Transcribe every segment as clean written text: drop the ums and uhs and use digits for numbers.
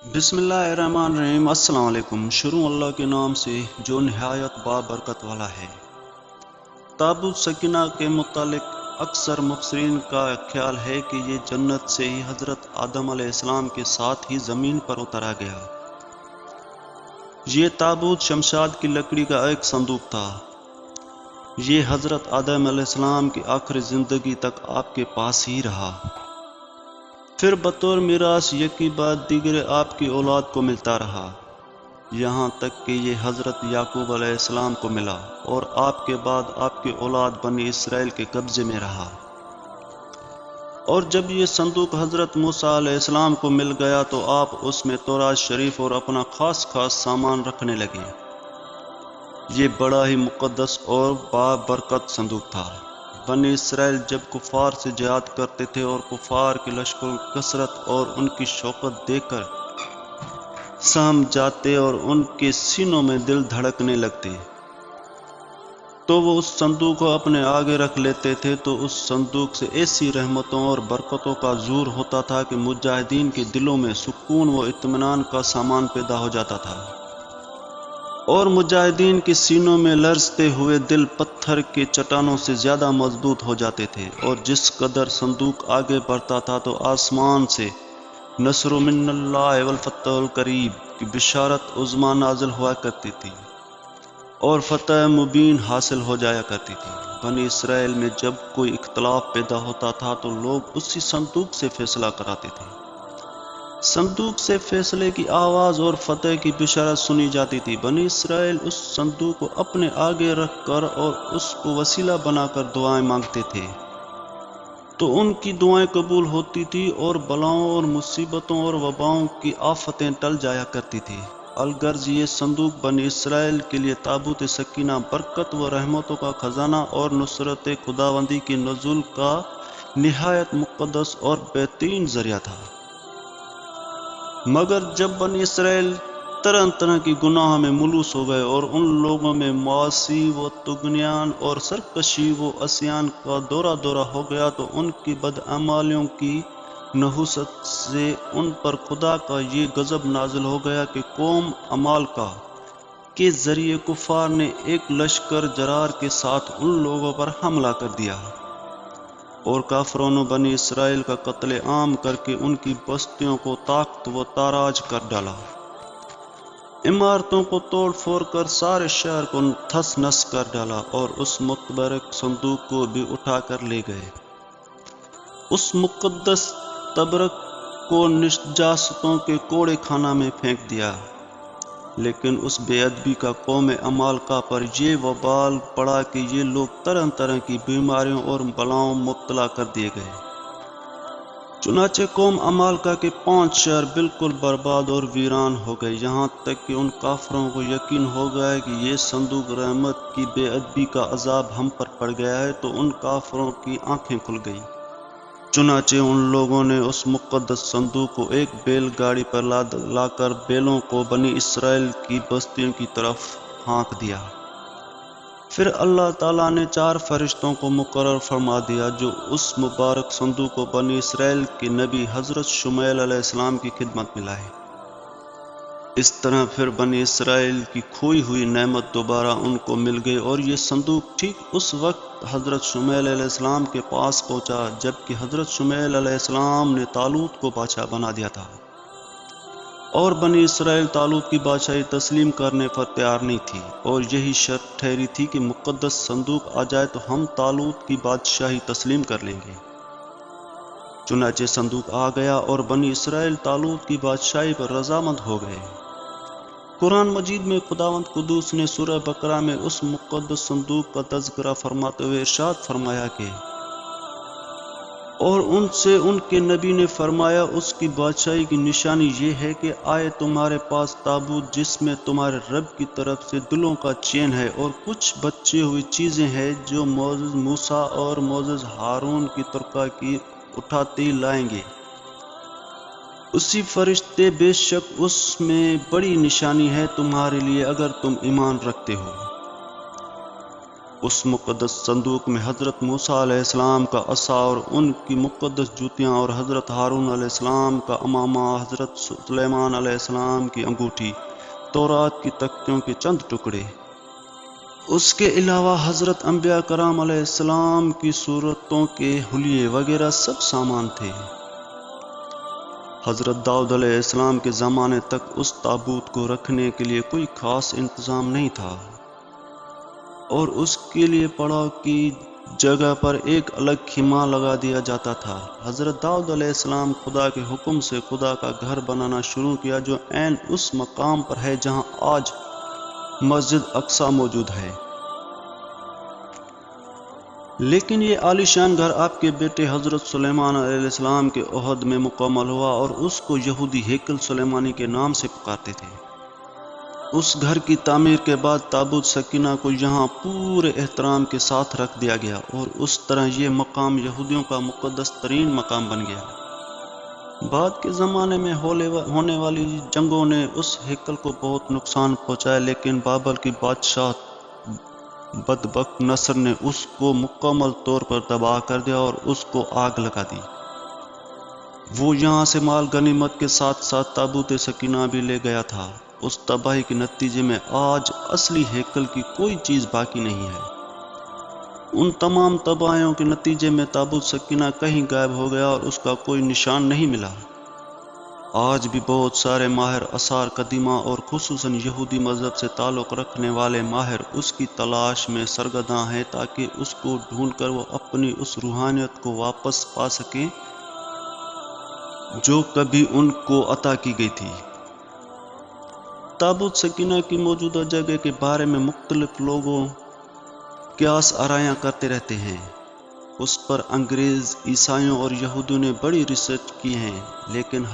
بسم اللہ الرحمن الرحیم۔ السلام علیکم۔ شروع اللہ کے نام سے جو نہایت بابرکت والا ہے۔ تابوت سکینہ کے متعلق اکثر مفسرین کا خیال ہے کہ یہ جنت سے ہی حضرت آدم علیہ السلام کے ساتھ ہی زمین پر اتارا گیا۔ یہ تابوت شمشاد کی لکڑی کا ایک صندوق تھا۔ یہ حضرت آدم علیہ السلام کی آخری زندگی تک آپ کے پاس ہی رہا۔ پھر بطور میراث یکی بعد دیگر آپ کی اولاد کو ملتا رہا، یہاں تک کہ یہ حضرت یعقوب علیہ السلام کو ملا، اور آپ کے بعد آپ کی اولاد بنی اسرائیل کے قبضے میں رہا۔ اور جب یہ صندوق حضرت موسیٰ علیہ السلام کو مل گیا تو آپ اس میں تورات شریف اور اپنا خاص سامان رکھنے لگے۔ یہ بڑا ہی مقدس اور بابرکت صندوق تھا۔ بنی اسرائیل جب کفار سے جہاد کرتے تھے اور کفار کے لشکروں کی کثرت اور ان کی شوکت دیکھ کر سہم جاتے اور ان کے سینوں میں دل دھڑکنے لگتے، تو وہ اس صندوق کو اپنے آگے رکھ لیتے تھے، تو اس صندوق سے ایسی رحمتوں اور برکتوں کا ظہور ہوتا تھا کہ مجاہدین کے دلوں میں سکون و اطمینان کا سامان پیدا ہو جاتا تھا، اور مجاہدین کے سینوں میں لرزتے ہوئے دل پتھر کے چٹانوں سے زیادہ مضبوط ہو جاتے تھے۔ اور جس قدر صندوق آگے بڑھتا تھا تو آسمان سے نصر من اللہ والفتح القریب کی بشارت عظمیٰ نازل ہوا کرتی تھی اور فتح مبین حاصل ہو جایا کرتی تھی۔ بنی اسرائیل میں جب کوئی اختلاف پیدا ہوتا تھا تو لوگ اسی صندوق سے فیصلہ کراتے تھے۔ صندوق سے فیصلے کی آواز اور فتح کی بشارت سنی جاتی تھی۔ بنی اسرائیل اس صندوق کو اپنے آگے رکھ کر اور اس کو وسیلہ بنا کر دعائیں مانگتے تھے، تو ان کی دعائیں قبول ہوتی تھی اور بلاؤں اور مصیبتوں اور وباؤں کی آفتیں ٹل جایا کرتی تھی۔ الغرض یہ صندوق بنی اسرائیل کے لیے تابوت سکینہ برکت و رحمتوں کا خزانہ اور نصرت خداوندی کے نزول کا نہایت مقدس اور بہترین ذریعہ تھا۔ مگر جب بنی اسرائیل طرح طرح کی گناہ میں ملوث ہو گئے اور ان لوگوں میں معاصی و طغیان اور سرکشی و عصیان کا دورہ ہو گیا، تو ان کی بدعمالیوں کی نحوست سے ان پر خدا کا یہ غضب نازل ہو گیا کہ قوم عمالقہ کے ذریعے کفار نے ایک لشکر جرار کے ساتھ ان لوگوں پر حملہ کر دیا اور کافروں نے بنی اسرائیل کا قتل عام کر کے ان کی بستیوں کو طاقت و تاراج کر ڈالا، عمارتوں کو توڑ پھوڑ کر سارے شہر کو تھس نس کر ڈالا، اور اس متبرک صندوق کو بھی اٹھا کر لے گئے۔ اس مقدس تبرک کو نجاستوں کے کوڑے خانہ میں پھینک دیا۔ لیکن اس بے ادبی کا قوم عمالقہ پر یہ وبال پڑا کہ یہ لوگ طرح طرح کی بیماریوں اور بلاؤں مبتلا کر دیے گئے۔ چنانچہ قوم عمالقہ کے 5 شہر بالکل برباد اور ویران ہو گئے، یہاں تک کہ ان کافروں کو یقین ہو گیا کہ یہ صندوق رحمت کی بے ادبی کا عذاب ہم پر پڑ گیا ہے، تو ان کافروں کی آنکھیں کھل گئیں۔ چنانچہ ان لوگوں نے اس مقدس صندوق کو ایک بیل گاڑی پر لا کر بیلوں کو بنی اسرائیل کی بستیوں کی طرف ہانک دیا۔ پھر اللہ تعالیٰ نے 4 فرشتوں کو مقرر فرما دیا جو اس مبارک صندوق کو بنی اسرائیل کے نبی حضرت شمعیل علیہ السلام کی خدمت میں لائے۔ اس طرح پھر بنی اسرائیل کی کھوئی ہوئی نعمت دوبارہ ان کو مل گئی، اور یہ صندوق ٹھیک اس وقت حضرت شمعیل علیہ السلام کے پاس پہنچا جبکہ حضرت شمعیل علیہ السلام نے طالوت کو بادشاہ بنا دیا تھا، اور بنی اسرائیل طالوت کی بادشاہی تسلیم کرنے پر تیار نہیں تھی، اور یہی شرط ٹھہری تھی کہ مقدس صندوق آ جائے تو ہم طالوت کی بادشاہی تسلیم کر لیں گے۔ چنانچہ صندوق آ گیا اور بنی اسرائیل طالوت کی بادشاہی پر رضامند ہو گئے۔ قرآن مجید میں خداوند قدوس نے سورہ بقرہ میں اس مقدس صندوق کا تذکرہ فرماتے ہوئے ارشاد فرمایا کہ اور ان سے ان کے نبی نے فرمایا اس کی بادشاہی کی نشانی یہ ہے کہ آئے تمہارے پاس تابوت جس میں تمہارے رب کی طرف سے دلوں کا چین ہے اور کچھ بچی ہوئی چیزیں ہیں جو معزز موسیٰ اور معزز ہارون کی ترکہ کی اٹھاتے لائیں گے۔ اسی فرشتے بے شک اس میں بڑی نشانی ہے تمہارے لیے اگر تم ایمان رکھتے ہو۔ اس مقدس صندوق میں حضرت موسیٰ علیہ السلام کا عصا اور ان کی مقدس جوتیاں، اور حضرت ہارون علیہ السلام کا امامہ، حضرت سلیمان علیہ السلام کی انگوٹھی، تورات کی تختیوں کے چند ٹکڑے۔ اس کے علاوہ حضرت انبیاء کرام علیہ السلام کی صورتوں کے حلیے وغیرہ سب سامان تھے۔ حضرت داؤد علیہ السلام کے زمانے تک اس تابوت کو رکھنے کے لیے کوئی خاص انتظام نہیں تھا، اور اس کے لیے پڑاؤ کی جگہ پر ایک الگ خیمہ لگا دیا جاتا تھا۔ حضرت داؤد علیہ السلام خدا کے حکم سے خدا کا گھر بنانا شروع کیا، جو عین اس مقام پر ہے جہاں آج مسجد اقصی موجود ہے۔ لیکن یہ عالی شان گھر آپ کے بیٹے حضرت سلیمان علیہ السلام کے عہد میں مکمل ہوا، اور اس کو یہودی ہیکل سلیمانی کے نام سے پکارتے تھے۔ اس گھر کی تعمیر کے بعد تابوت سکینہ کو یہاں پورے احترام کے ساتھ رکھ دیا گیا، اور اس طرح یہ مقام یہودیوں کا مقدس ترین مقام بن گیا۔ بعد کے زمانے میں ہونے والی جنگوں نے اس ہیکل کو بہت نقصان پہنچایا، لیکن بابل کی بادشاہ بدبخت نصر نے اس کو مکمل طور پر تباہ کر دیا اور اس کو آگ لگا دی۔ وہ یہاں سے مال غنیمت کے ساتھ ساتھ تابوت سکینہ بھی لے گیا تھا۔ اس تباہی کے نتیجے میں آج اصلی ہیکل کی کوئی چیز باقی نہیں ہے۔ ان تمام تباہیوں کے نتیجے میں تابوت سکینہ کہیں غائب ہو گیا اور اس کا کوئی نشان نہیں ملا۔ آج بھی بہت سارے ماہر آثار قدیمہ اور خصوصاً یہودی مذہب سے تعلق رکھنے والے ماہر اس کی تلاش میں سرگرداں ہیں، تاکہ اس کو ڈھونڈ کر وہ اپنی اس روحانیت کو واپس پا سکیں جو کبھی ان کو عطا کی گئی تھی۔ تابوت سکینہ کی موجودہ جگہ کے بارے میں مختلف لوگوں قیاس آرائیاں کرتے رہتے ہیں۔ اس پر انگریز، عیسائیوں اور یہودیوں نے بڑی ریسرچ کی ہے، لیکن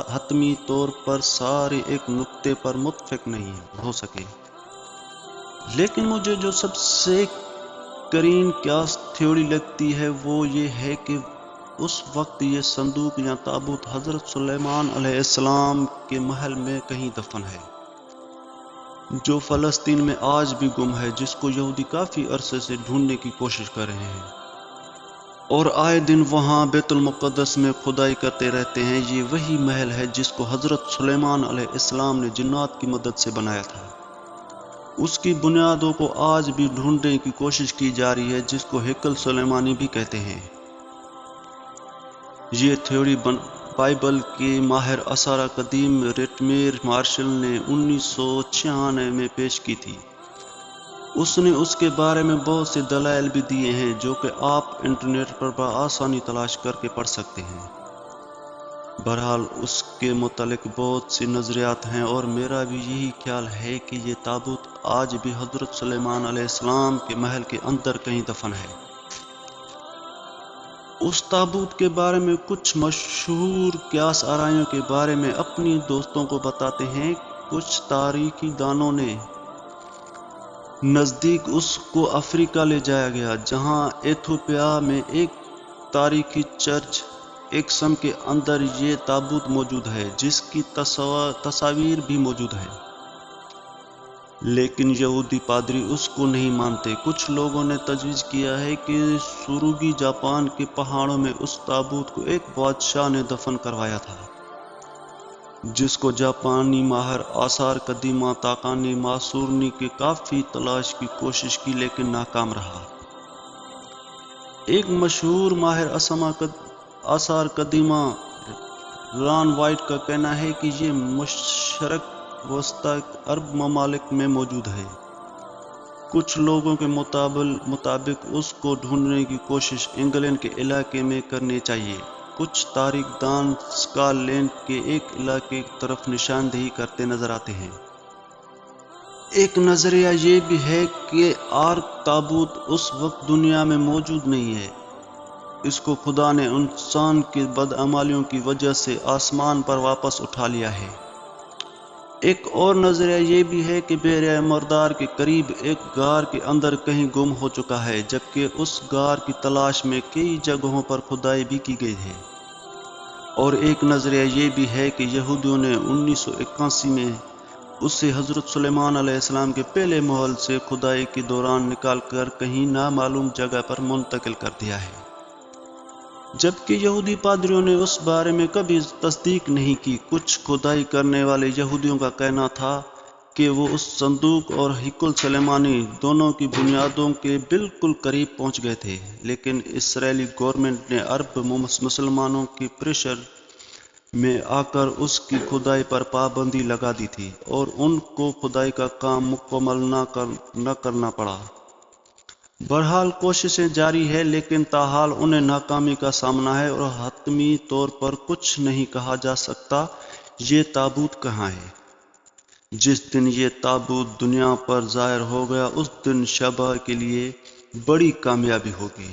حتمی طور پر سارے ایک نقطے پر متفق نہیں ہو سکے۔ لیکن مجھے جو سب سے قرین قیاس تھیوری لگتی ہے وہ یہ ہے کہ اس وقت یہ صندوق یا تابوت حضرت سلیمان علیہ السلام کے محل میں کہیں دفن ہے، جو فلسطین میں آج بھی گم ہے، جس کو یہودی کافی عرصے سے ڈھونڈنے کی کوشش کر رہے ہیں، اور آئے دن وہاں بیت المقدس میں کھدائی کرتے رہتے ہیں۔ یہ وہی محل ہے جس کو حضرت سلیمان علیہ السلام نے جنات کی مدد سے بنایا تھا۔ اس کی بنیادوں کو آج بھی ڈھونڈنے کی کوشش کی جا رہی ہے، جس کو ہیکل سلیمانی بھی کہتے ہیں۔ یہ تھیوری بائبل کے ماہر آثار قدیم ریٹمیر مارشل نے 1996 میں پیش کی تھی۔ اس نے اس کے بارے میں بہت سے دلائل بھی دیے ہیں، جو کہ آپ انٹرنیٹ پر بآسانی تلاش کر کے پڑھ سکتے ہیں۔ بہرحال اس کے متعلق بہت سی نظریات ہیں، اور میرا بھی یہی خیال ہے کہ یہ تابوت آج بھی حضرت سلیمان علیہ السلام کے محل کے اندر کہیں دفن ہے۔ اس تابوت کے بارے میں کچھ مشہور قیاس آرائیوں کے بارے میں اپنی دوستوں کو بتاتے ہیں۔ کچھ تاریخی دانوں نے نزدیک اس کو افریقہ لے جایا گیا، جہاں ایتھوپیا میں ایک تاریخی چرچ ایکسم کے اندر یہ تابوت موجود ہے، جس کی تصاویر بھی موجود ہیں، لیکن یہودی پادری اس کو نہیں مانتے۔ کچھ لوگوں نے تجویز کیا ہے کہ سوروگی جاپان کے پہاڑوں میں اس تابوت کو ایک بادشاہ نے دفن کروایا تھا، جس کو جاپانی ماہر آثار قدیمہ تاکانی ماسورنی کے کافی تلاش کی کوشش کی، لیکن ناکام رہا۔ ایک مشہور ماہر آثار قدیمہ ران وائٹ کا کہنا ہے کہ یہ مشرق وسطی عرب ممالک میں موجود ہے۔ کچھ لوگوں کے مطابق اس کو ڈھونڈنے کی کوشش انگلینڈ کے علاقے میں کرنی چاہیے۔ کچھ تاریخ دان اسکاٹ لینڈ کے ایک علاقے کی طرف نشاندہی کرتے نظر آتے ہیں۔ ایک نظریہ یہ بھی ہے کہ آرک تابوت اس وقت دنیا میں موجود نہیں ہے، اس کو خدا نے انسان کی بدعمالیوں کی وجہ سے آسمان پر واپس اٹھا لیا ہے۔ ایک اور نظریہ یہ بھی ہے کہ بحیرہ مردار کے قریب ایک غار کے اندر کہیں گم ہو چکا ہے، جبکہ اس غار کی تلاش میں کئی جگہوں پر کھدائی بھی کی گئی ہے۔ اور ایک نظریہ یہ بھی ہے کہ یہودیوں نے 1981 میں اسے حضرت سلیمان علیہ السلام کے پہلے محل سے کھدائی کے دوران نکال کر کہیں نامعلوم جگہ پر منتقل کر دیا ہے، جبکہ یہودی پادریوں نے اس بارے میں کبھی تصدیق نہیں کی۔ کچھ کھدائی کرنے والے یہودیوں کا کہنا تھا کہ وہ اس صندوق اور ہیکل سلیمانی دونوں کی بنیادوں کے بالکل قریب پہنچ گئے تھے، لیکن اسرائیلی گورنمنٹ نے عرب مسلمانوں کے پریشر میں آ کر اس کی کھدائی پر پابندی لگا دی تھی اور ان کو کھدائی کا کام مکمل نہ کرنا پڑا۔ بہرحال کوششیں جاری ہیں، لیکن تاحال انہیں ناکامی کا سامنا ہے اور حتمی طور پر کچھ نہیں کہا جا سکتا یہ تابوت کہاں ہے۔ جس دن یہ تابوت دنیا پر ظاہر ہو گیا اس دن شعبہ کے لیے بڑی کامیابی ہوگی۔